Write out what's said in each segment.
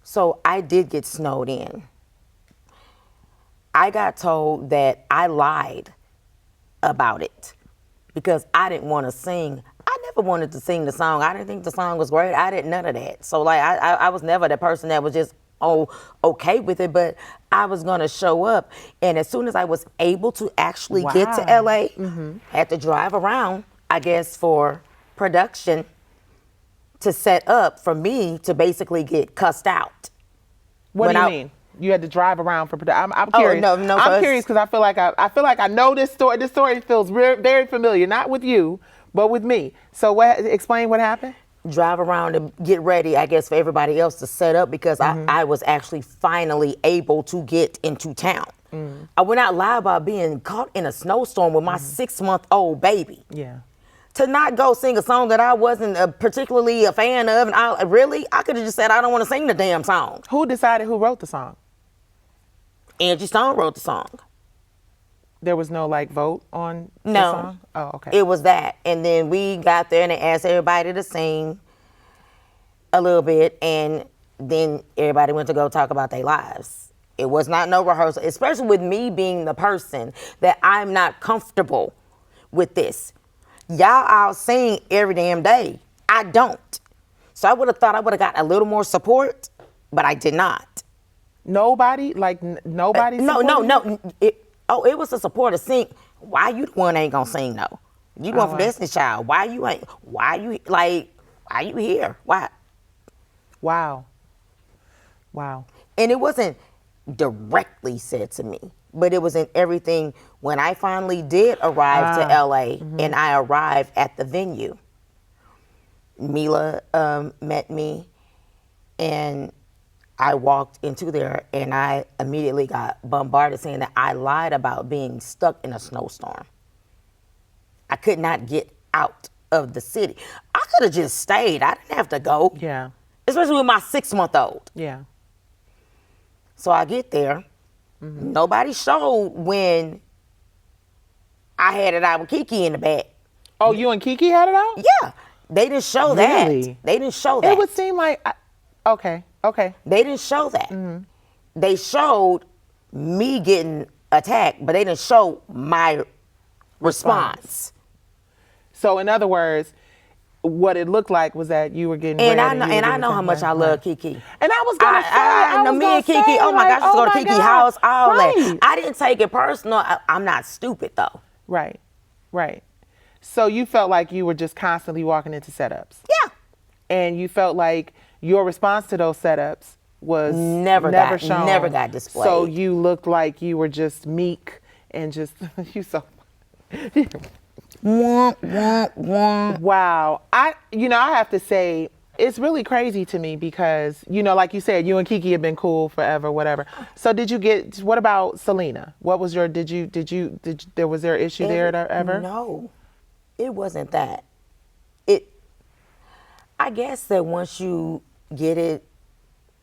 So I did get snowed in. I got told that I lied about it because I didn't want to sing. I never wanted to sing the song. I didn't think the song was great. I didn't none of that. So like I was never the person that was just okay with it, but I was gonna show up. And as soon as I was able to actually get to LA, had to drive around, I guess, for production to set up for me to basically get cussed out. What do you mean? You had to drive around for production. I'm curious. Oh, no, I'm curious because I feel like I know this story. This story feels very familiar, not with you, but with me. So explain what happened. Drive around and get ready, I guess, for everybody else to set up because I was actually finally able to get into town. I would not lie about being caught in a snowstorm with my 6-month-old baby. Yeah. To not go sing a song that I wasn't particularly a fan of, and I could have just said I don't want to sing the damn song. Who decided who wrote the song? Angie Stone wrote the song. There was no vote on the No. song? Oh, okay. It was that. And then we got there and they asked everybody to sing a little bit, and then everybody went to go talk about their lives. It was not no rehearsal, especially with me being the person that I'm not comfortable with this. Y'all all sing every damn day. I don't. So I would have thought I would have got a little more support, but I did not. Nobody? Nobody? No. It was a support to sing. Why you the one ain't gonna sing though? You going for Destiny's Child. Why you here? Why? Wow. And it wasn't directly said to me, but it was in everything. When I finally did arrive to LA and I arrived at the venue, Mila met me and I walked into there and I immediately got bombarded saying that I lied about being stuck in a snowstorm. I could not get out of the city. I could have just stayed. I didn't have to go. Yeah. Especially with my 6-month-old. Yeah. So I get there. Nobody showed when I had it out with Kiki in the back. Oh, you and Kiki had it out? Yeah. They didn't show that. They didn't show that. It would seem like, okay. They didn't show that. They showed me getting attacked, but they didn't show my response. So in other words, what it looked like was that you were getting and ready. I know how much I love Kiki. And I was gonna say, I know was me gonna and Kiki. say, Oh my gosh, let's go to Kiki's house. All that. I didn't take it personal. I'm not stupid though. Right. So you felt like you were just constantly walking into setups. Yeah. And you felt like your response to those setups was never shown. Never got displayed. So you looked like you were just meek and just Wow. I have to say, it's really crazy to me because, like you said, you and Kiki have been cool forever, whatever. So what about Selena? What was was there an issue there ever? No, it wasn't that. I guess that once you get it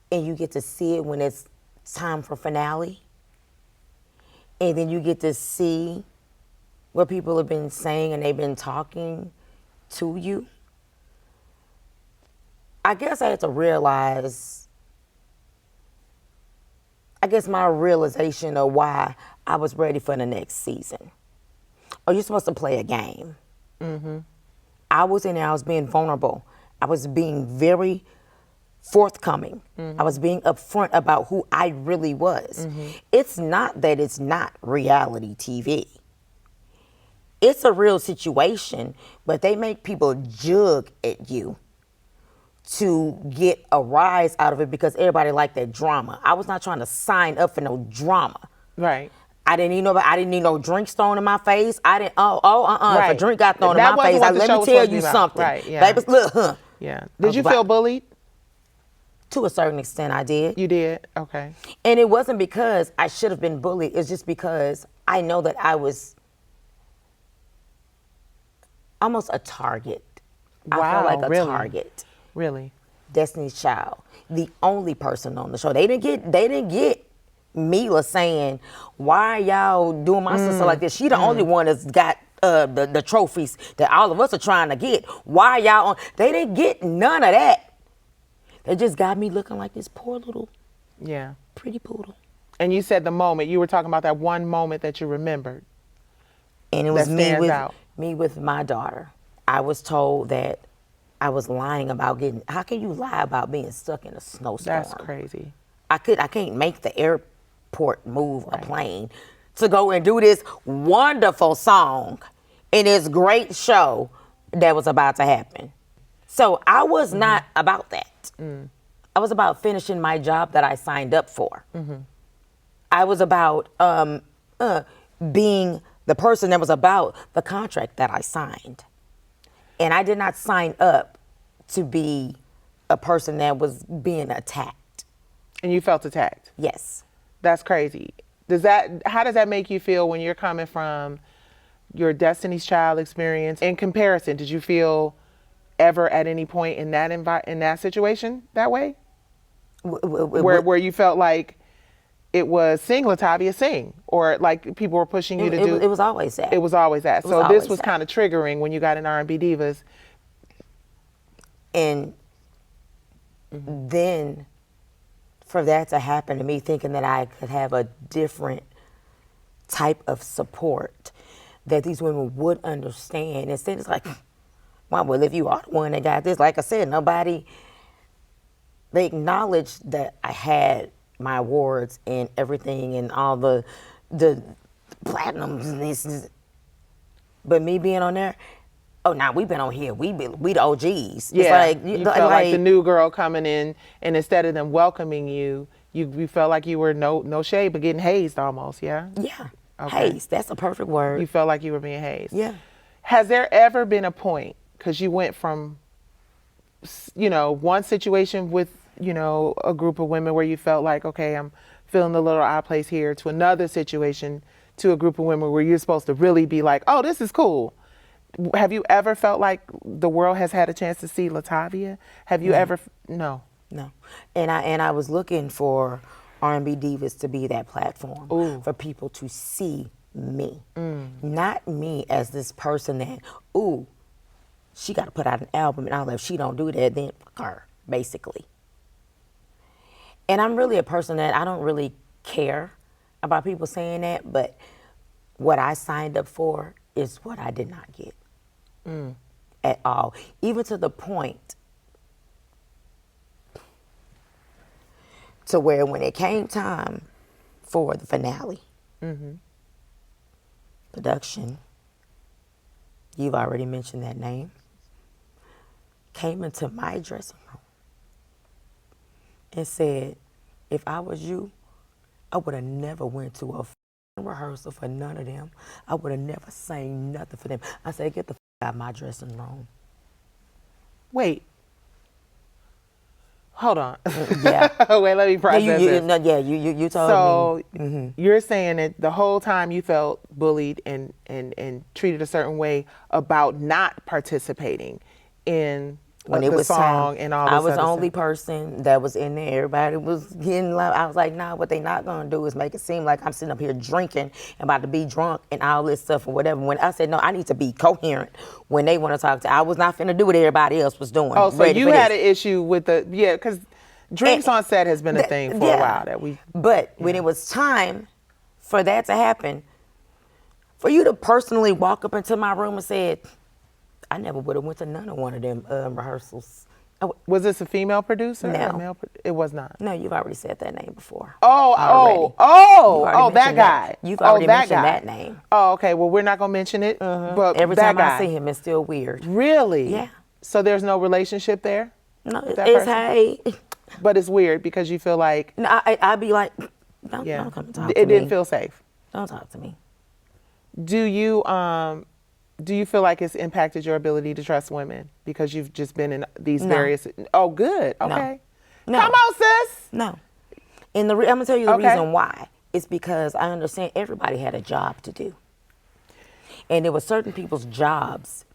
and you get to see it when it's time for finale, and then you get to see what people have been saying and they've been talking to you, I guess I had to realize, my realization of why I was ready for the next season. Oh, you're supposed to play a game. I was in there, I was being vulnerable. I was being very forthcoming. I was being upfront about who I really was. It's not that it's not reality TV. It's a real situation, but they make people jug at you to get a rise out of it because everybody liked that drama. I was not trying to sign up for no drama. Right. I didn't need no drink thrown in my face. I didn't. If a drink got thrown in my face, let me tell you something. Right. Yeah. Baby, look. Yeah. Did you feel bullied? To a certain extent, I did. You did? Okay. And it wasn't because I should have been bullied. It's just because I know that I was almost a target. Wow, I felt like a really? target. Really? Destiny's Child, the only person on the show. They didn't get Mila saying, "Why are y'all doing my sister like this?" She the only one that's got the trophies that all of us are trying to get. Why y'all on? They didn't get none of that. It just got me looking like this poor little Yeah. pretty poodle. And you said the moment, you were talking about that one moment that you remembered. And it was That stands out. me with my daughter. I was told that I was lying about how can you lie about being stuck in a snowstorm? That's crazy. I can't make the airport move a plane to go and do this wonderful song in this great show that was about to happen. So I was not about that. I was about finishing my job that I signed up for. I was about being the person that was about the contract that I signed. And I did not sign up to be a person that was being attacked. And you felt attacked. Yes. That's crazy. How does that make you feel when you're coming from your Destiny's Child experience? In comparison, did you feel ever at any point in that situation that way? Where you felt like it was sing LATAVIA sing, or like people were pushing you to do? It was always that. It was always that. So always this was that. kind of triggering when you got in R&B Divas. And then for that to happen to me, thinking that I could have a different type of support that these women would understand. Instead, it's like, well, if you are the one that got this, like I said, they acknowledged that I had my awards and everything and all the platinums and this. But me being on there, oh, now we've been on here. We the OGs. Yeah, It's you felt like the new girl coming in, and instead of them welcoming you, you felt like you were no shade, but getting hazed almost. Yeah. Yeah. Okay. Hazed. That's a perfect word. You felt like you were being hazed. Yeah. Has there ever been a point, because you went from, one situation with, a group of women where you felt like, okay, I'm feeling a little out of place here, to another situation, to a group of women where you're supposed to really be like, oh, this is cool. Have you ever felt like the world has had a chance to see LATAVIA? Have you ever? No. No. And I was looking for R&B Divas to be that platform for people to see me. Not me as this person that, she got to put out an album and all that. If she don't do that, then fuck her, basically. And I'm really a person that I don't really care about people saying that, but what I signed up for is what I did not get at all. Even to the point to where when it came time for the finale, production, you've already mentioned that name, came into my dressing room and said, if I was you, I would have never went to a rehearsal for none of them. I would have never sang nothing for them. I said, get the out of my dressing room. Wait. Hold on. Yeah. Wait, let me process this. You told me. So you're saying that the whole time you felt bullied and treated a certain way about not participating in When the it was song time, and all this I was other the only stuff. person that was in there. Everybody was getting loud. I was like, nah, what they not gonna do is make it seem like I'm sitting up here drinking and about to be drunk and all this stuff or whatever. When I said, no, I need to be coherent when they want to talk to. I was not finna do what everybody else was doing. Oh, so you had an issue with because drinks on set has been a thing for a while. But when it was time for that to happen, for you to personally walk up into my room and said, I never would have went to none of one of them rehearsals. Was this a female producer? No. Or a male it was not. No, you've already said that name before. That guy. You've already mentioned that name. Oh, okay. Well, we're not gonna mention it. But Every that time guy. I see him, it's still weird. Really? Yeah. So there's no relationship there? No, with that it's person? hey. But it's weird because you feel like No, I'd be like, don't come talk to me. it didn't feel safe. Don't talk to me. Do you feel like it's impacted your ability to trust women because you've just been in these various? Oh, good. Okay. No. Come on, sis. No. And I'm gonna tell you the Okay. reason why. It's because I understand everybody had a job to do, and there were certain people's jobs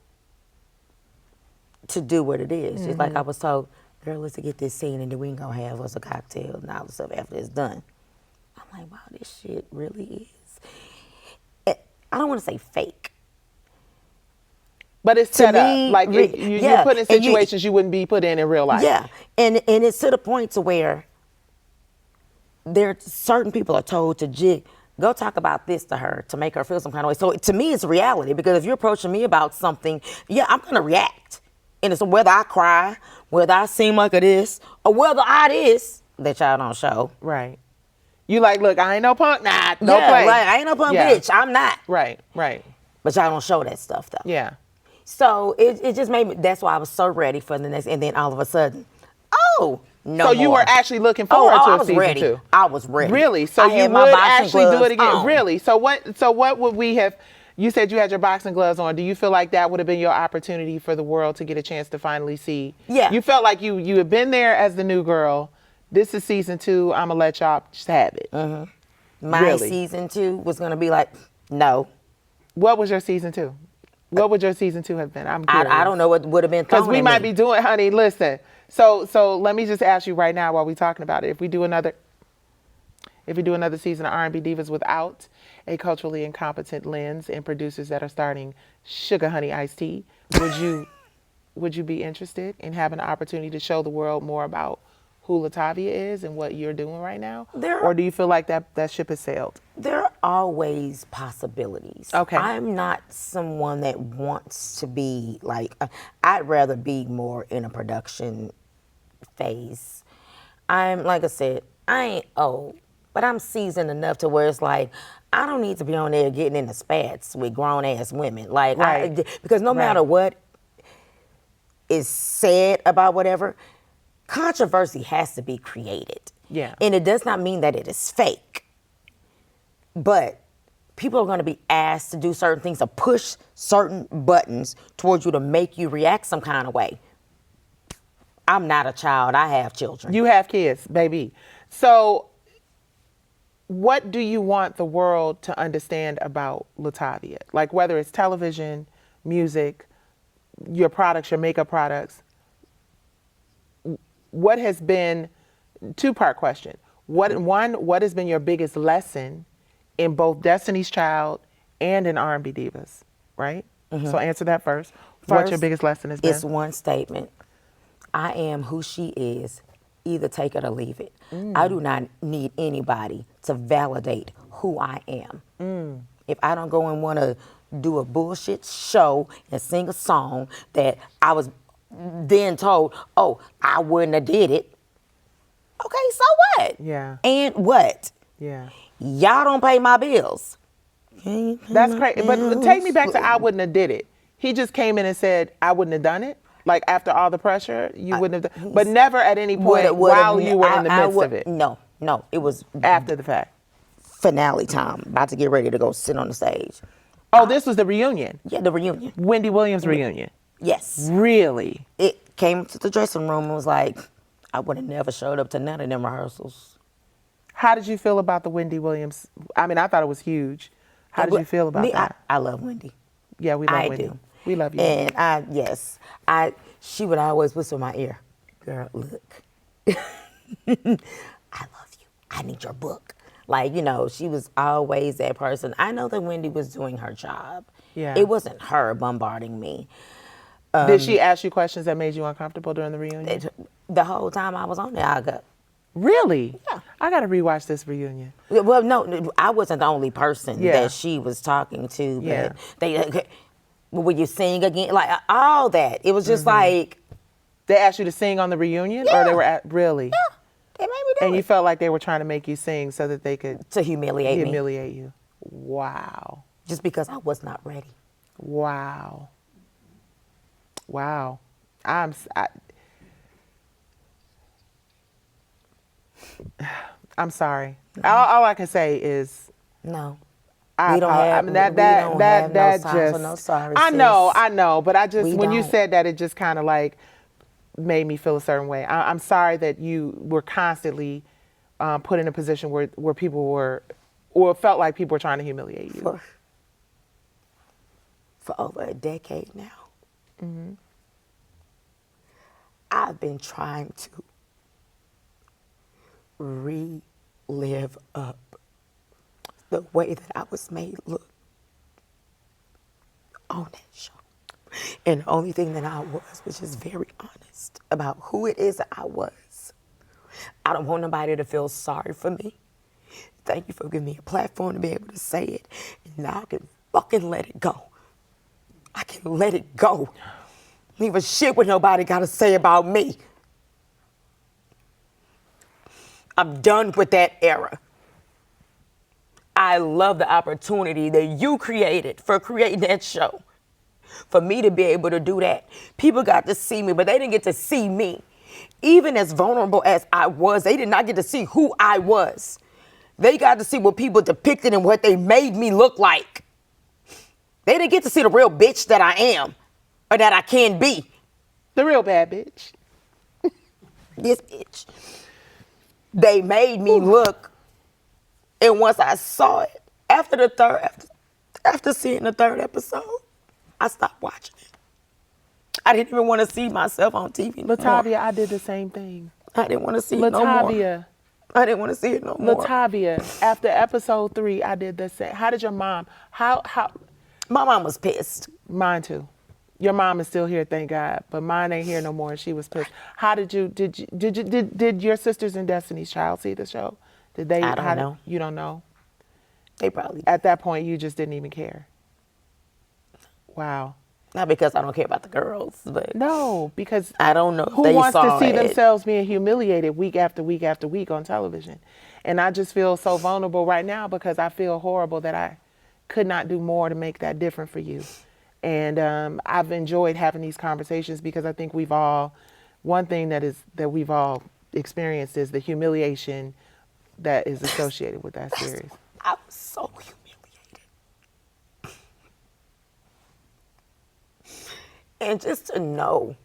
to do what it is. Just like I was told, girl, let's get this scene and then we can go have us a cocktail and all the stuff after it's done. I'm like, wow, this shit really is. I don't want to say fake. But it's To set up. me, Like you're put in and you- situations you wouldn't be put in real life. Yeah, and it's to the point to where there certain people are told to go talk about this to her to make her feel some kind of way. So to me, it's reality because if you're approaching me about something, yeah, I'm gonna react, and it's whether I cry, whether I seem like it is, or whether I this that y'all don't show. Right. You like, look, I ain't no punk, nah, no Yeah, play. like I ain't no punk Yeah. bitch. I'm not. Right. Right. But y'all don't show that stuff though. Yeah. So it just made me. That's why I was so ready for the next. And then all of a sudden, oh no! So you more. were actually looking forward to I a was season ready. 2. I was ready. Really? So I you had my would boxing actually do gloves it again? on. Really? So what would we have? You said you had your boxing gloves on. Do you feel like that would have been your opportunity for the world to get a chance to finally see? Yeah. You felt like you had been there as the new girl. This is season 2. I'm gonna let y'all just have it. My Really? season 2 was gonna be like, no. What was your season 2? What would your season 2 have been? I'm curious. I don't know what would have been thrown Because we at might me. be doing, honey, listen. So let me just ask you right now while we're talking about it. If we do another season of R&B Divas without a culturally incompetent lens and producers that are starting Sugar Honey Iced Tea, would you be interested in having an opportunity to show the world more about who LATAVIA is and what you're doing right now? Or do you feel like that ship has sailed? There are always possibilities. Okay. I'm not someone that wants to be like, I'd rather be more in a production phase. Like I said, I ain't old, but I'm seasoned enough to where it's like, I don't need to be on there getting into spats with grown ass women. Like, Right. because no matter what is said about whatever, controversy has to be created. Yeah. And it does not mean that it is fake. But people are going to be asked to do certain things, to push certain buttons towards you to make you react some kind of way. I'm not a child. I have children. You have kids, baby. So what do you want the world to understand about LATAVIA? Like whether it's television, music, your products, your makeup products. What has been, two-part question. What has been your biggest lesson in both Destiny's Child and in R&B Divas, right? So answer that first. What your biggest lesson has been? It's one statement. I am who she is. Either take it or leave it. I do not need anybody to validate who I am. If I don't go and want to do a bullshit show and sing a song that I was then told, oh, I wouldn't have did it. Okay, so what? Yeah. And what? Yeah. Y'all don't pay my bills. That's crazy. But take me back to I wouldn't have did it. He just came in and said, I wouldn't have done it. Like after all the pressure, you wouldn't have done, but never at any point while you were in the midst of it. No, it was After the fact. finale time, about to get ready to go sit on the stage. Oh, this was the reunion. Yeah, the reunion. Wendy Williams reunion. Yes. Really? It came to the dressing room and was like, I would have never showed up to none of them rehearsals. How did you feel about the Wendy Williams? I mean, I thought it was huge. How did you feel about that? I love Wendy. Yeah, we love I Wendy. do. We love you. And she would always whisper in my ear, girl, look, I love you. I need your book. Like, she was always that person. I know that Wendy was doing her job. Yeah. It wasn't her bombarding me. Did she ask you questions that made you uncomfortable during the reunion? The whole time I was on there, I got. Really? Yeah. I got to rewatch this reunion. Well, no, I wasn't the only person Yeah. that she was talking to. Yeah. But will you sing again? Like, all that. It was just like. They asked you to sing on the reunion? Yeah. Or they were really? Yeah, they made me do And it. you felt like they were trying to make you sing so that they could To humiliate me. humiliate you. Wow. Just because I was not ready. Wow. Wow. I'm sorry. All I can say is No. I We don't apo- have- I mean, that we that don't that have no that time for just no sorry, I sis. know, but I just We when you don't. said that, it just kind of like made me feel a certain way. I'm sorry that you were constantly put in a position where people were, or felt like people were trying to humiliate you. For over a decade now. I've been trying to relive up the way that I was made look on that show. And the only thing that I was just very honest about who it is that I was. I don't want nobody to feel sorry for me. Thank you for giving me a platform to be able to say it. And now I can fucking let it go. I can let it go. Leave a shit what nobody got to say about me. I'm done with that era. I love the opportunity that you created for creating that show. For me to be able to do that. People got to see me, but they didn't get to see me. Even as vulnerable as I was, they did not get to see who I was. They got to see what people depicted and what they made me look like. They didn't get to see the real bitch that I am or that I can be. The real bad bitch. This bitch. They made me look, and once I saw it, after seeing the third episode, I stopped watching it. I didn't even want to see myself on TV no LATAVIA, more. I did the same thing. I didn't want to see it no more. LATAVIA. I didn't want to see it no more. LATAVIA, after episode 3, I did the same. How did your mom, how? My mom was pissed. Mine too. Your mom is still here, thank God, but mine ain't here no more, and she was pissed. How did your sisters in Destiny's Child see the show? Did they? I don't know. You don't know? They probably At that point, you just didn't even care. Wow. not because I don't care about the girls, but No, because I don't know. who They wants to saw see it. themselves being humiliated week after week after week on television? And I just feel so vulnerable right now because I feel horrible that I could not do more to make that different for you. And I've enjoyed having these conversations because I think one thing that we've all experienced is the humiliation that is associated with that series. I was so humiliated. And just to know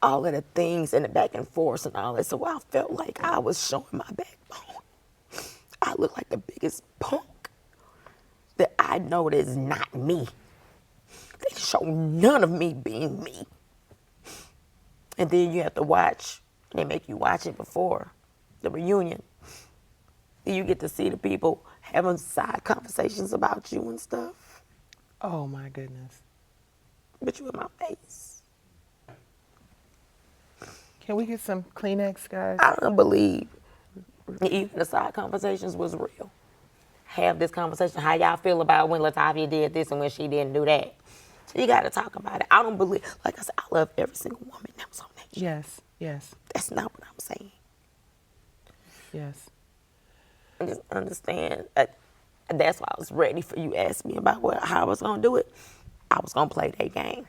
all of the things and the back and forth and all that, so I felt like I was showing my backbone. I look like the biggest punk that I know that is not me. They show none of me being me. And then you have to watch, they make you watch it before the reunion. Then you get to see the people having side conversations about you and stuff. Oh my goodness. But you in my face. Can we get some Kleenex, guys? I don't believe even the side conversations was real. Have this conversation, how y'all feel about when LATAVIA did this and when she didn't do that. So you got to talk about it. I don't believe, like I said, I love every single woman that was on that show. Yes, yes, That's not what I'm saying. yes. I just understand. That's why I was ready for you to ask me about how I was going to do it. I was going to play that game.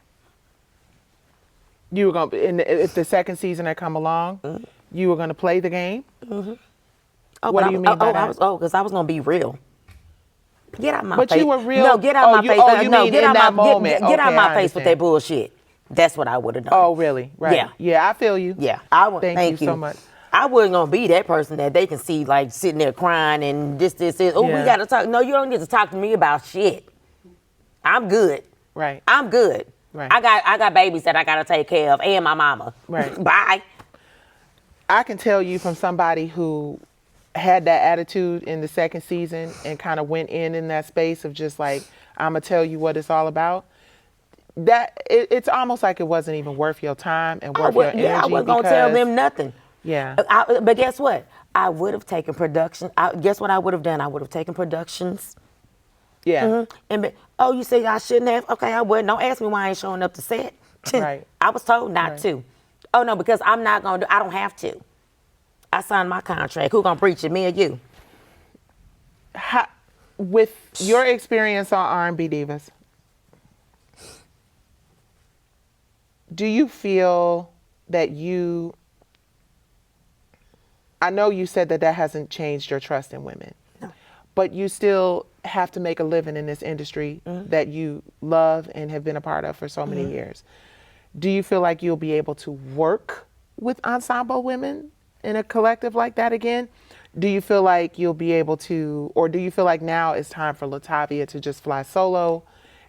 You were going to, if the second season had come along, you were going to play the game? Oh, What do you mean by that? Because I was going to be real. Get out my But face. you were real. No, get out my face. You No, mean get in out that my moment. Get out Okay, my I face with understand. that bullshit. That's what I would have done. Oh, really? Right. Yeah. Yeah, I feel you. Yeah. I would. Thank you so much. I wasn't gonna be that person that they can see like sitting there crying and this. Oh, Yeah. we gotta talk. No, you don't get to talk to me about shit. I'm good. Right. I'm good. Right. I got babies that I gotta take care of and my mama. Right. Bye. I can tell you from somebody who had that attitude in the second season and kind of went in that space of just like, I'm going to tell you what it's all about. That it's almost like it wasn't even worth your time and worth your energy. I wasn't gonna tell them nothing. Yeah. But guess what? I would have taken production. Guess what I would have done? I would have taken productions. Yeah. And you say I shouldn't have? Okay, I wouldn't. Don't ask me why I ain't showing up to set. Right. I was told not Right. to. Oh no, because I'm not gonna I don't have to. I signed my contract. Who gonna breach it, me or you? With your experience on R&B Divas, do you feel that I know you said that hasn't changed your trust in women, No. but you still have to make a living in this industry that you love and have been a part of for so many years. Do you feel like you'll be able to work with ensemble women in a collective like that again? Do you feel like you'll be able to, or do you feel like now it's time for LATAVIA to just fly solo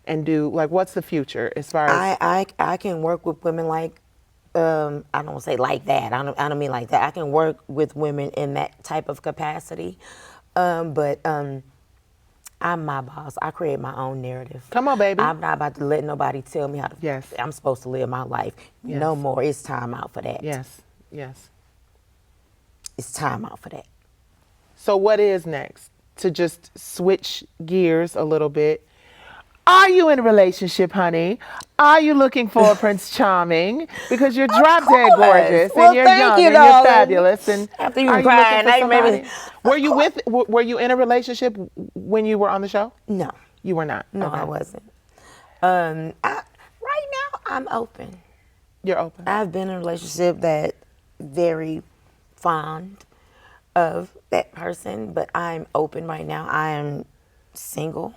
and do, like, what's the future as far as? I can work with women like, I don't want to say like that. I don't mean like that. I can work with women in that type of capacity. But I'm my boss. I create my own narrative. Come on, baby. I'm not about to let nobody tell me how to. Yes. I'm supposed to live my life. Yes. No more. It's time out for that. Yes. Yes. It's time out for that. So what is next? To just switch gears a little bit. Are you in a relationship, honey? Are you looking for a Prince Charming? Because you're drop dead gorgeous Well, and you're thank young you, and you're darling. fabulous. And After you are you crying, looking for now you made somebody? Were you in a relationship when you were on the show? No. You were not. No, Okay. I wasn't. Right now, I'm open. You're open. I've been in a relationship that very fond of that person, but I'm open right now. I am single.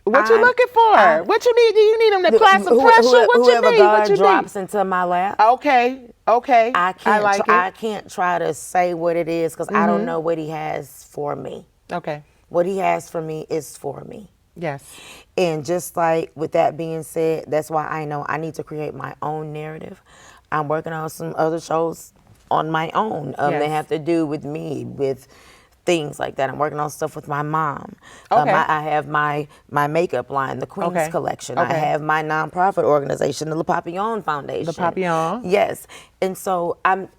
What you looking for? What you need? Do you need them to apply some pressure? What you whoever need? God What you drops need? into my lap. Okay. Okay. I like it. I can't try to say what it is because I don't know what he has for me. Okay. What he has for me is for me. Yes. And just like with that being said, that's why I know I need to create my own narrative. I'm working on some other shows on my own Yes. that have to do with me, with things like that. I'm working on stuff with my mom. Okay. I have my makeup line, the Queen's Okay. Collection. Okay. I have my nonprofit organization, the LATAVIA Foundation. The Papillon. Yes. And so I'm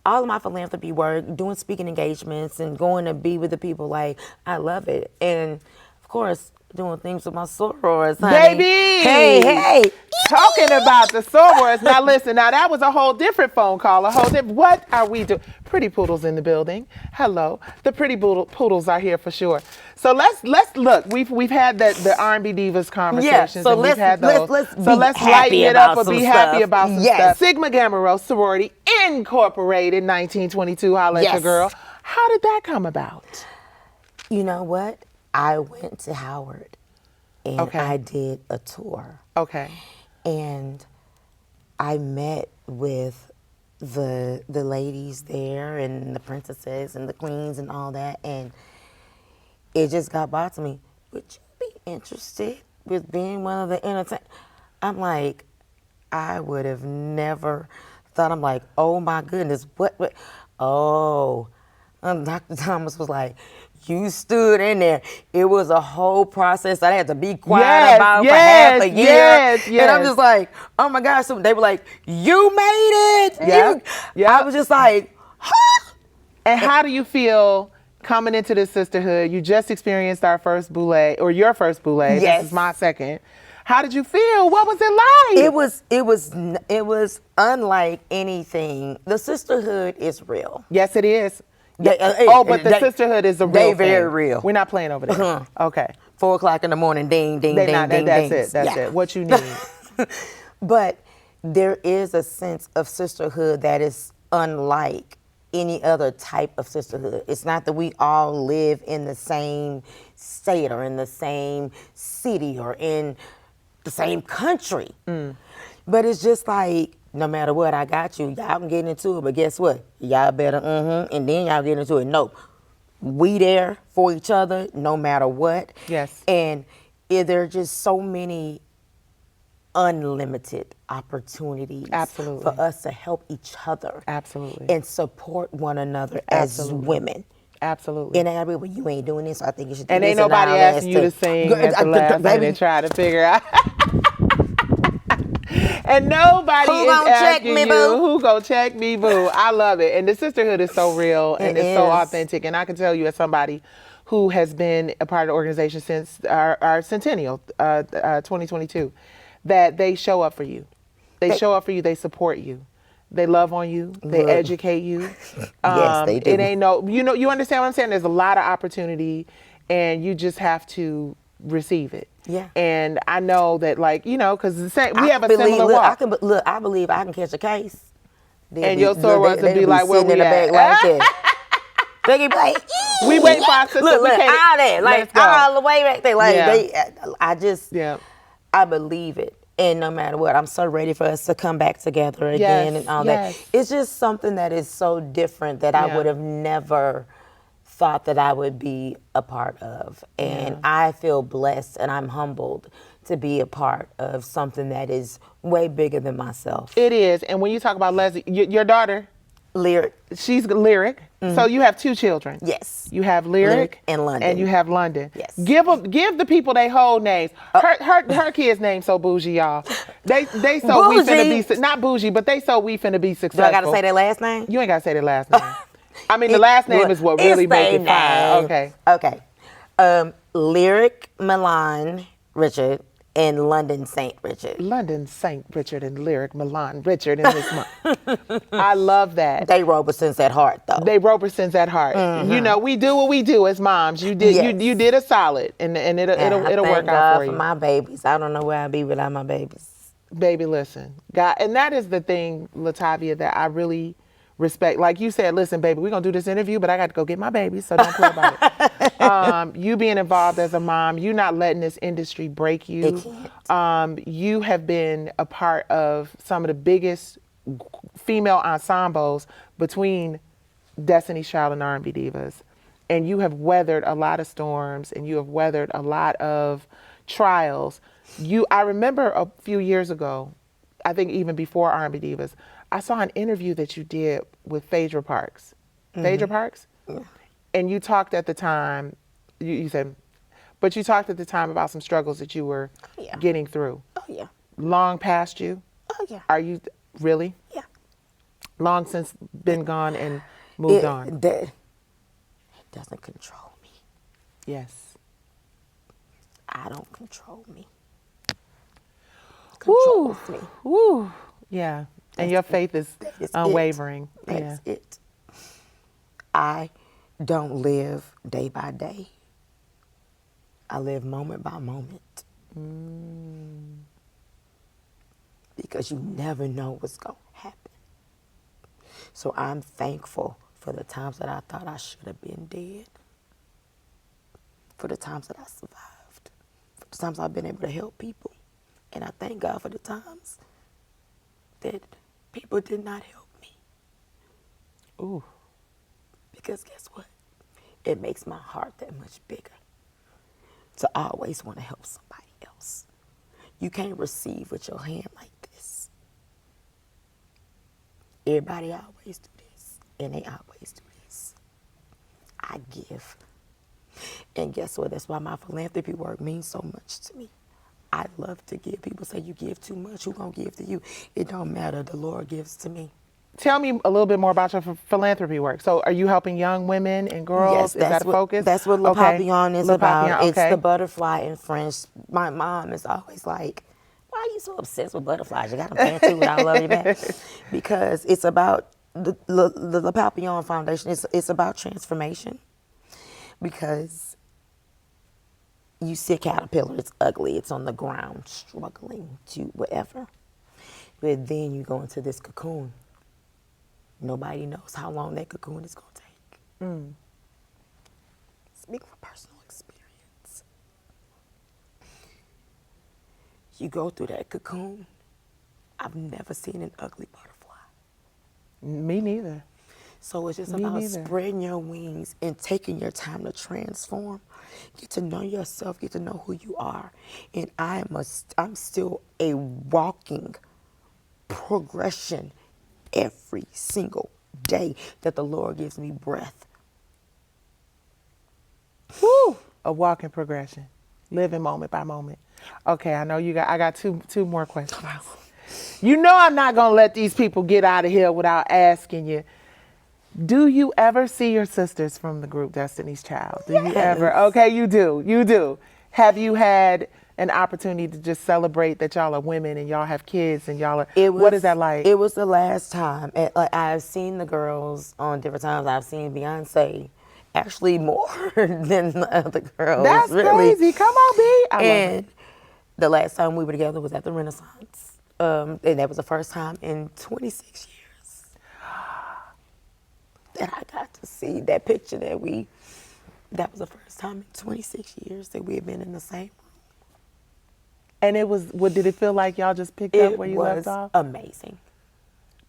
all of my philanthropy work, doing speaking engagements and going to be with the people, like, I love it. And of course, doing things with my sorors, honey. Baby! Hey! Talking about the sorors. Now listen, now that was a whole different phone call. What are we doing? Pretty poodles in the building. Hello. The pretty poodles are here for sure. So let's look. We've had the R&B Divas conversations. Yeah, so and we've had those. let's so let's happy lighten it up about or some be happy stuff. about some Yes. stuff. Sigma Gamma Rho Sorority Incorporated, 1922. Holla at your Yes. girl. How did that come about? You know what? I went to Howard and Okay. I did a tour. Okay. And I met with the ladies there and the princesses and the queens and all that, and it just got back to me. Would you be interested with being one of the entertainers? I'm like, I would have never thought. I'm like, oh my goodness, what? Oh, Dr. Thomas was like, you stood in there. It was a whole process. I had to be quiet about for half a year. Yes. And I'm just like, oh my gosh. So they were like, you made it. Yeah. I was just like, huh? And how do you feel coming into this sisterhood? You just experienced our first boule, or your first boule. Yes. This is my second. How did you feel? What was it like? It was unlike anything. The sisterhood is real. Yes, it is. But The sisterhood is a real They thing. very real. We're not playing over there. Okay. 4 o'clock in the morning, ding, ding, They ding, not, ding, that's dings. it. That's Yeah. it. What you need. But there is a sense of sisterhood that is unlike any other type of sisterhood. It's not that we all live in the same state or in the same city or in the same country. But it's just like, no matter what, I got you. Y'all can get into it, but guess what? Y'all better, and then y'all get into it. No, we there for each other, no matter what. Yes. And there are just so many unlimited opportunities Absolutely. for us to help each other. Absolutely. And support one another as Absolutely. women. Absolutely. And I mean, well, you ain't doing this, so I think you should do And this. ain't nobody I'll asking ask you to sing at the last minute and try to figure out. And nobody Who is gon' check asking me, you, boo? who gon' check me, boo? I love it. And the sisterhood is so real and It it's so is. authentic. And I can tell you as somebody who has been a part of the organization since our centennial, 2022, that they show up for you. They show up for you. They support you. They love on you. They Look. educate you. Yes, they do. It ain't no, you understand what I'm saying? There's a lot of opportunity and you just have to receive it. Yeah. And I know that, like, because we have a believe, similar look, walk. I believe I can catch a case. And your sorors would be like, where sitting we in the at? back like that. They can be like, We wait for our sister. look, we can't, all that, like let's go. all the way back there. Like Yeah. I believe it. And no matter what, I'm so ready for us to come back together again and all that. It's just something that is so different that I would have never thought that I would be a part of. And I feel blessed and I'm humbled to be a part of something that is way bigger than myself. It is. And when you talk about Leslie, your daughter, Lyric. She's Lyric. So you have 2 children. Yes. You have Lyric, Lyric and London. and you have London. Yes. Give the people their whole names. Her kids' name so bougie, y'all. They so we finna be not bougie, but they so we finna be successful. Do I gotta say their last name? You ain't gotta say their last name. I mean, the last name is what really makes it fire. Okay. Okay. Lyric Milan Richard and London St. Richard. London St. Richard and Lyric Milan Richard in this month. I love that. They Robersons at heart, though. They Robersons at heart. You know, we do what we do as moms. You did you did a solid, and it'll work out for you. For my babies. I don't know where I'd be without my babies. Baby, listen, God, and that is the thing, LaTavia, that I really respect. Like you said, listen, baby, we're gonna do this interview, but I got to go get my baby, so don't play about it. You being involved as a mom, you not letting this industry break you. It can't. You have been a part of some of the biggest female ensembles between Destiny's Child and R&B Divas, and you have weathered a lot of storms, and you have weathered a lot of trials. I remember a few years ago, I think even before R&B Divas, I saw an interview that you did with Phaedra Parks. Phaedra Parks? Yeah. And you talked at the time, you said, but you talked at the time about some struggles that you were getting through. Oh, yeah. Long past you? Oh, yeah. Are you, really? Yeah. Long since been gone and moved on? It doesn't control me. Yes. I don't control me. Woo. Me. Woo. Yeah. And your faith is unwavering. That's it. I don't live day by day. I live moment by moment. Because you never know what's going to happen. So I'm thankful for the times that I thought I should have been dead. For the times that I survived. For the times I've been able to help people. And I thank God for the times that people did not help me. Ooh. Because guess what? It makes my heart that much bigger. To always want to help somebody else. You can't receive with your hand like this. Everybody always do this. And they always do this. I give. And guess what? That's why my philanthropy work means so much to me. I love to give. People say you give too much. Who gonna give to you? It don't matter. The Lord gives to me. Tell me a little bit more about your philanthropy work. So are you helping young women and girls? Yes, is that a focus? That's what Le Papillon is about. Okay. It's the butterfly in French. My mom is always like, why are you so obsessed with butterflies? You got them tattooed all over your back. Because it's about the Le Papillon Foundation. It's about transformation. Because you see a caterpillar, it's ugly, it's on the ground, struggling to whatever. But then you go into this cocoon. Nobody knows how long that cocoon is going to take. Speaking from personal experience. You go through that cocoon. I've never seen an ugly butterfly. Me neither. So it's just about spreading your wings and taking your time to transform. Get to know yourself, get to know who you are. And I'm still a walking progression every single day that the Lord gives me breath. Woo! A walking progression. Living moment by moment. Okay, I know I got two more questions. You know I'm not gonna let these people get out of here without asking you. Do you ever see your sisters from the group Destiny's Child? Do you ever? Okay, you do. You do. Have you had an opportunity to just celebrate that y'all are women and y'all have kids and y'all are, what is that like? It was the last time. I've seen the girls on different times. I've seen Beyonce actually more than the other girls. That's really crazy. Come on, B. And the last time we were together was at the Renaissance. And that was the first time in 26 years that I got to see that picture that was the first time in 26 years that we had been in the same room. And it was, what did it feel like y'all just picked up where you left off? It was amazing.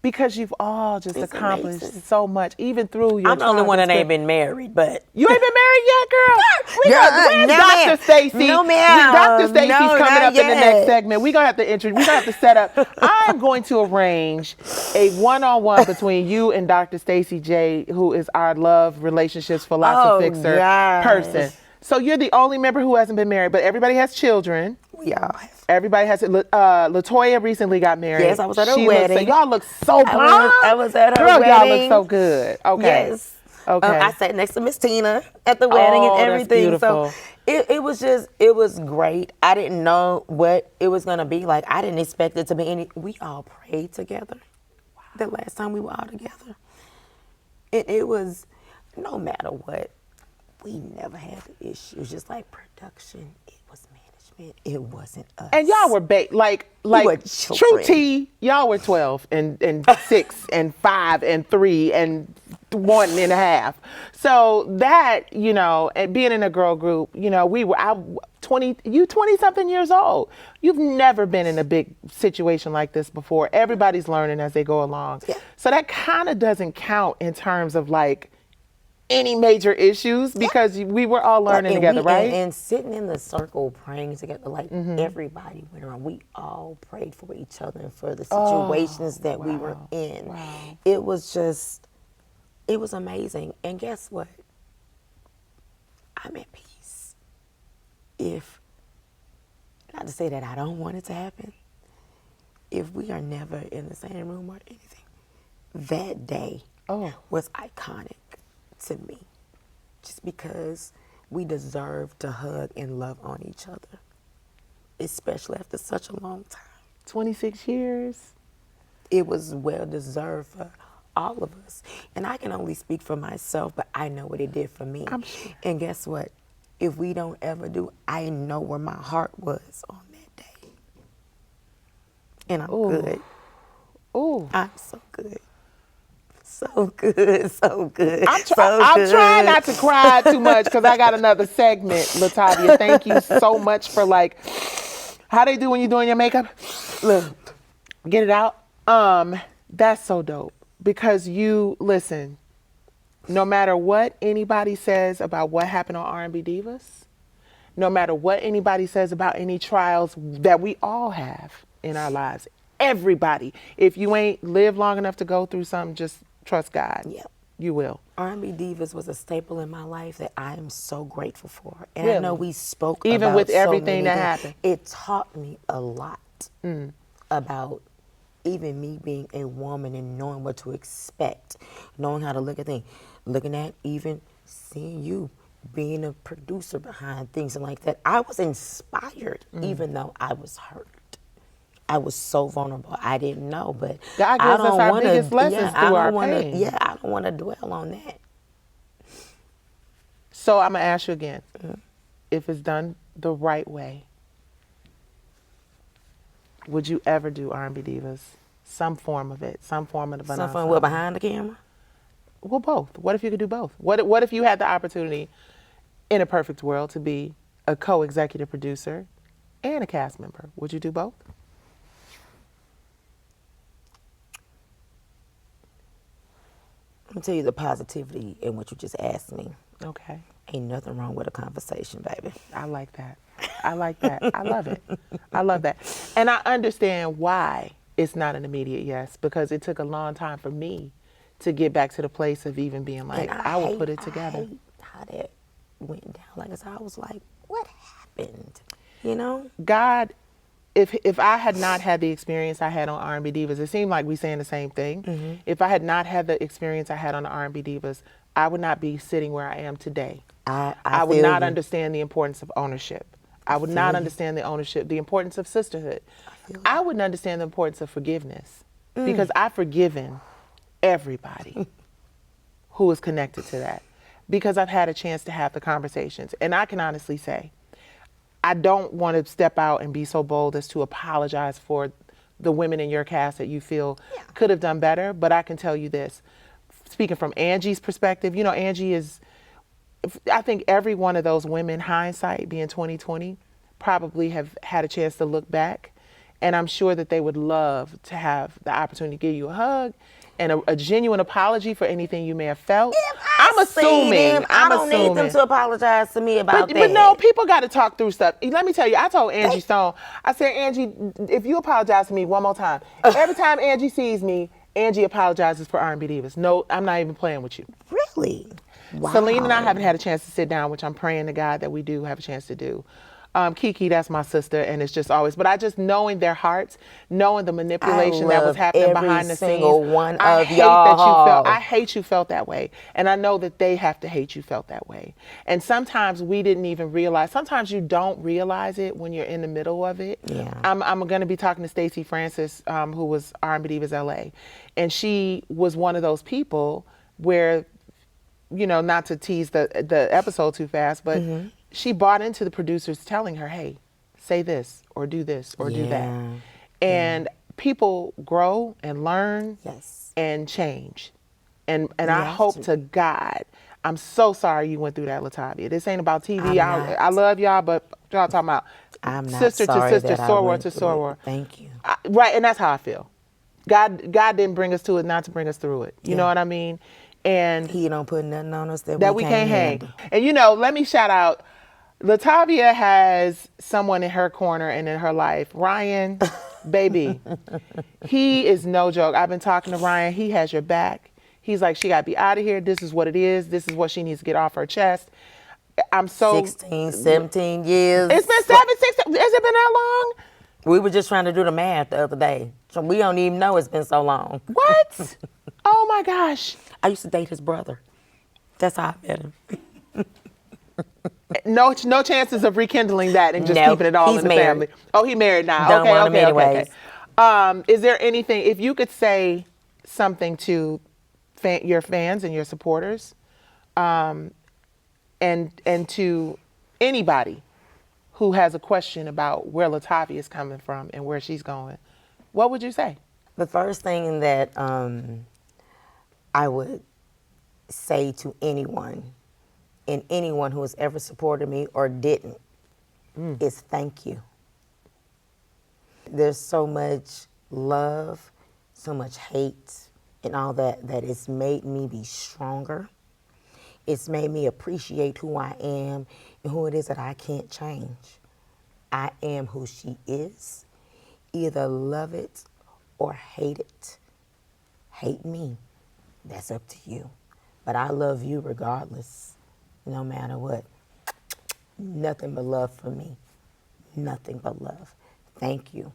Because you've all just It's accomplished amazing. so much, even through your I'm the only one that trials. ain't been married, but You ain't been married yet, girl? Where's no, Dr. ma'am. Stacy? No, ma'am. Dr. Stacy's No, coming not up in the next yet. segment. We're going to have to set up. I'm going to arrange a one-on-one between you and Dr. Stacy J, who is our love relationships philosophy fixer gosh. person. So you're the only member who hasn't been married, but everybody has children. We all have. Everybody has it. LaToya recently got married. Yes, I was at her She wedding. y'all look so I was at her Girl, y'all wedding. look so good. Okay. Yes. Okay. I sat next to Miss Tina at the wedding Oh, and that's everything. beautiful. So it was great. I didn't know what it was going to be like. I didn't expect it to be we all prayed together. Wow. The last time we were all together. It was, no matter what, we never had the issues. Just like production, it was management. It wasn't us. And y'all were like were true children. T. Y'all were 12 and 6 and 5 and 3 and 1.5. So that, and being in a girl group, you 20 something years old. You've never been in a big situation like this before. Everybody's learning as they go along. Yeah. So that kind of doesn't count in terms of like any major issues because we were all learning together, right? And sitting in the circle praying together, like everybody went around. We all prayed for each other and for the situations that we were in. Wow. It was amazing. And guess what? I'm at peace. Not to say that I don't want it to happen, if we are never in the same room or anything, that day was iconic to me, just because we deserve to hug and love on each other, especially after such a long time. 26 years. It was well deserved for all of us. And I can only speak for myself, but I know what it did for me. I'm sure. And guess what? If we don't ever do, I know where my heart was on that day. And I'm good. Ooh. I'm so good. So good, so good. I'm trying not to cry too much because I got another segment, LaTavia. Thank you so much for how they do when you're doing your makeup. Look, get it out. That's so dope because listen, no matter what anybody says about what happened on R&B Divas, no matter what anybody says about any trials that we all have in our lives, everybody, if you ain't lived long enough to go through something, just trust God. Yep. You will. R&B Divas was a staple in my life that I am so grateful for. And Really? I know we spoke Even about with so everything many that things. happened. It taught me a lot about even me being a woman and knowing what to expect, knowing how to look at things, looking at even seeing you being a producer behind things and like that. I was inspired even though I was hurt. I was so vulnerable. I didn't know, but God I gives us don't our wanna, biggest lessons through our pain. Yeah, I don't want to dwell on that. So I'm going to ask you again, if it's done the right way, would you ever do R&B Divas? Some form of it, some form of the Some fun. Well, behind the camera. Well, both. What if you could do both? What if you had the opportunity in a perfect world to be a co-executive producer and a cast member? Would you do both? Let me tell you the positivity in what you just asked me. Okay. Ain't nothing wrong with a conversation, baby. I like that. I like that. I love it. I love that. And I understand why it's not an immediate yes, because it took a long time for me to get back to the place of even being like, I will put it together. I hate how that went down. Like I said, I was like, what happened? You know? God, if I had not had the experience I had on R&B Divas, it seemed like we saying the same thing. If I had not had the experience I had on the R&B Divas, I would not be sitting where I am today. I would not understand the importance of ownership. I would not understand the importance of sisterhood. I wouldn't understand the importance of forgiveness because I've forgiven everybody who is connected to that because I've had a chance to have the conversations. And I can honestly say, I don't want to step out and be so bold as to apologize for the women in your cast that you feel could have done better. But I can tell you this, speaking from Angie's perspective, Angie is, I think every one of those women, hindsight being 2020, probably have had a chance to look back And I'm sure that they would love to have the opportunity to give you a hug and a genuine apology for anything you may have felt. I'm assuming. I don't need them to apologize to me about that. But no, people got to talk through stuff. Let me tell you, I told Angie Stone, I said, Angie, if you apologize to me one more time, every time Angie sees me, Angie apologizes for R&B Divas. No, I'm not even playing with you. Really? Wow. Celine and I haven't had a chance to sit down, which I'm praying to God that we do have a chance to do. Kiki, that's my sister, and it's just always. But I just knowing their hearts, knowing the manipulation that was happening behind the scenes. One of y'all. I hate you felt that way, and I know that they have to hate you felt that way. And sometimes we didn't even realize. Sometimes you don't realize it when you're in the middle of it. Yeah. I'm going to be talking to Stacey Francis, who was R&B Divas LA, and she was one of those people where, you know, not to tease the episode too fast, but. Mm-hmm. She bought into the producers telling her, hey, say this or do this or do that. And people grow and learn and change. And I hope to God, I'm so sorry you went through that, LATAVIA. This ain't about TV. I love y'all, but y'all talking about sister to sister, soror to soror. Thank you. Right, and that's how I feel. God didn't bring us to it not to bring us through it. You know what I mean? And He don't put nothing on us that we can't handle. And you know, let me shout out, LATAVIA has someone in her corner and in her life. Ryan, baby, he is no joke. I've been talking to Ryan. He has your back. He's like, she got to be out of here. This is what it is. This is what she needs to get off her chest. I'm so... 16, 17 years. It's been 16. Has it been that long? We were just trying to do the math the other day. So we don't even know it's been so long. What? Oh, my gosh. I used to date his brother. That's how I met him. No chances of rekindling that and just keeping it all in the family. Oh, he married now. Don't want him anyways. Is there anything, if you could say something to your fans and your supporters, and to anybody who has a question about where LATAVIA is coming from and where she's going, what would you say? The first thing that I would say to anyone, and anyone who has ever supported me or didn't, is thank you. There's so much love, so much hate, and all that it's made me be stronger. It's made me appreciate who I am and who it is that I can't change. I am who she is. Either love it or hate it. Hate me. That's up to you. But I love you regardless. No matter what. Nothing but love for me. Nothing but love. Thank you.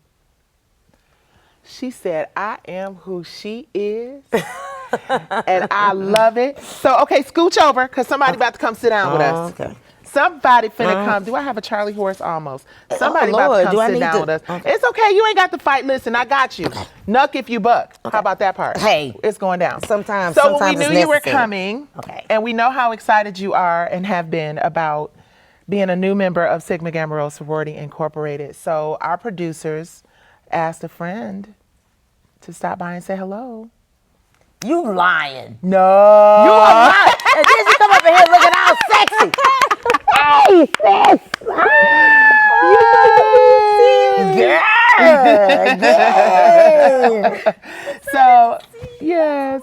She said, I am who she is. And I love it. So, okay, scooch over, because somebody about to come sit down with us. Okay. Somebody finna come. Do I have a Charlie horse? Almost. Somebody about to come sit down with us. Okay. It's okay. You ain't got to fight. Listen, I got you. Nuck if you buck. How about that part? Hey. It's going down. Sometimes So when we it's knew you were necessary. coming, and we know how excited you are and have been about being a new member of Sigma Gamma Rho Sorority Incorporated. So our producers asked a friend to stop by and say hello. You lying. No. You are lying. And then you come up in here looking all sexy. Hey, sis. Yeah. So, yes.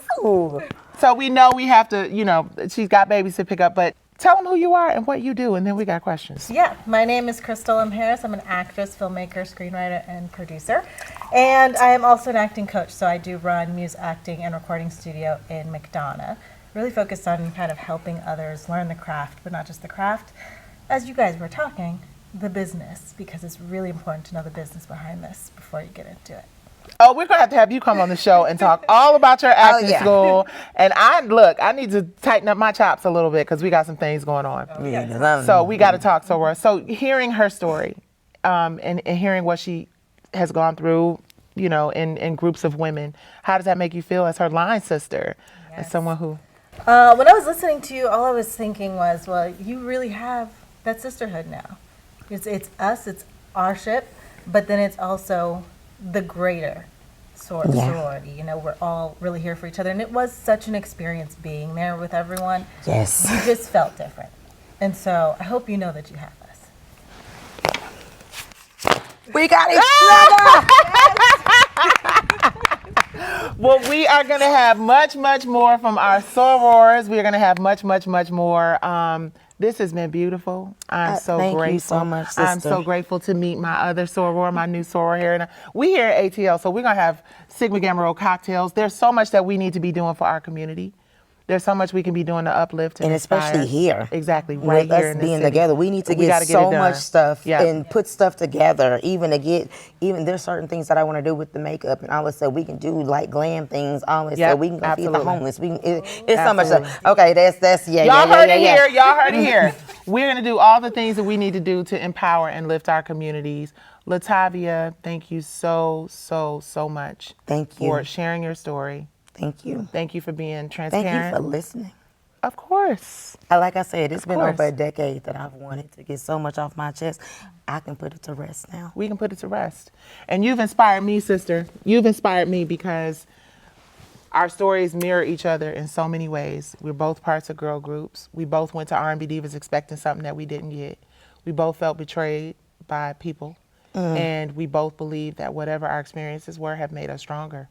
So we know we have to, you know, she's got babies to pick up, but tell them who you are and what you do, and then we got questions. Yeah, my name is Crystal M. Harris. I'm an actress, filmmaker, screenwriter, and producer. And I am also an acting coach, so I do run Muse Acting and Recording Studio in McDonough. Really focused on kind of helping others learn the craft, but not just the craft. As you guys were talking, the business, because it's really important to know the business behind this before you get into it. Oh, we're going to have you come on the show and talk all about your acting school. And I need to tighten up my chops a little bit because we got some things going on. So we got to talk to her. So hearing her story and hearing what she has gone through, you know, in groups of women, how does that make you feel as her line sister, as someone who... When I was listening to you, all I was thinking was, well, you really have that sisterhood now. It's us, it's our ship, but then it's also the greater sorority. You know, we're all really here for each other. And it was such an experience being there with everyone. Yes. You just felt different. And so I hope you know that you have us. We got each other. Well, we are going to have much, much more from our sorors. We are going to have much, much, much more. This has been beautiful. I'm so thank grateful. you so much, sister. I'm so grateful to meet my other soror, my new soror here. And we here at ATL, so we're going to have Sigma Gamma Rho cocktails. There's so much that we need to be doing for our community. There's so much we can be doing to uplift and especially inspire. here. Exactly, right With here us in the being city. together, we need to We get gotta so it done. much stuff Yeah. and put stuff together. Even there's certain things that I want to do with the makeup, and all of a sudden we can do like glam things. All of a Yep, sudden we can go feed absolutely. the homeless. It's so much Absolutely. stuff. Okay, that's yeah. Y'all yeah, heard yeah, it yeah, here. Y'all heard it here. We're going to do all the things that we need to do to empower and lift our communities. LaTavia, thank you so, so, so much. Thank you. For sharing your story. Thank you. Thank you for being transparent. Thank you for listening. Of course. Like I said, it's been course. over a decade that I've wanted to get so much off my chest. I can put it to rest now. We can put it to rest. And you've inspired me, sister. You've inspired me because our stories mirror each other in so many ways. We're both parts of girl groups. We both went to R&B Divas expecting something that we didn't get. We both felt betrayed by people. And we both believe that whatever our experiences were have made us stronger.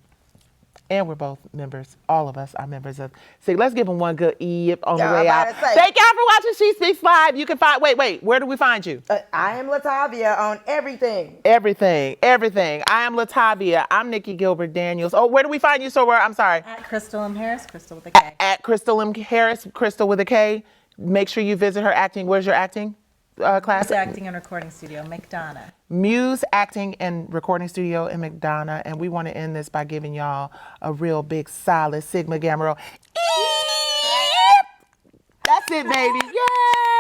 And we're both members, all of us are members of SIG. Let's give them one good yip on the way out. Thank y'all for watching She Speaks Live. You can find, wait, where do we find you? I am LaTavia on everything. Everything. I am LaTavia. I'm Nikki Gilbert Daniels. Oh, where do we find you, Soror? I'm sorry. At Crystal M. Harris, Crystal with a K. At Crystal M. Harris, Crystal with a K. Make sure you visit her acting. Where's your acting class? Muse Acting and Recording Studio, McDonough. Muse Acting and Recording Studio in McDonough. And we want to end this by giving y'all a real big, solid Sigma Gamma Rho. That's it, baby. Yay!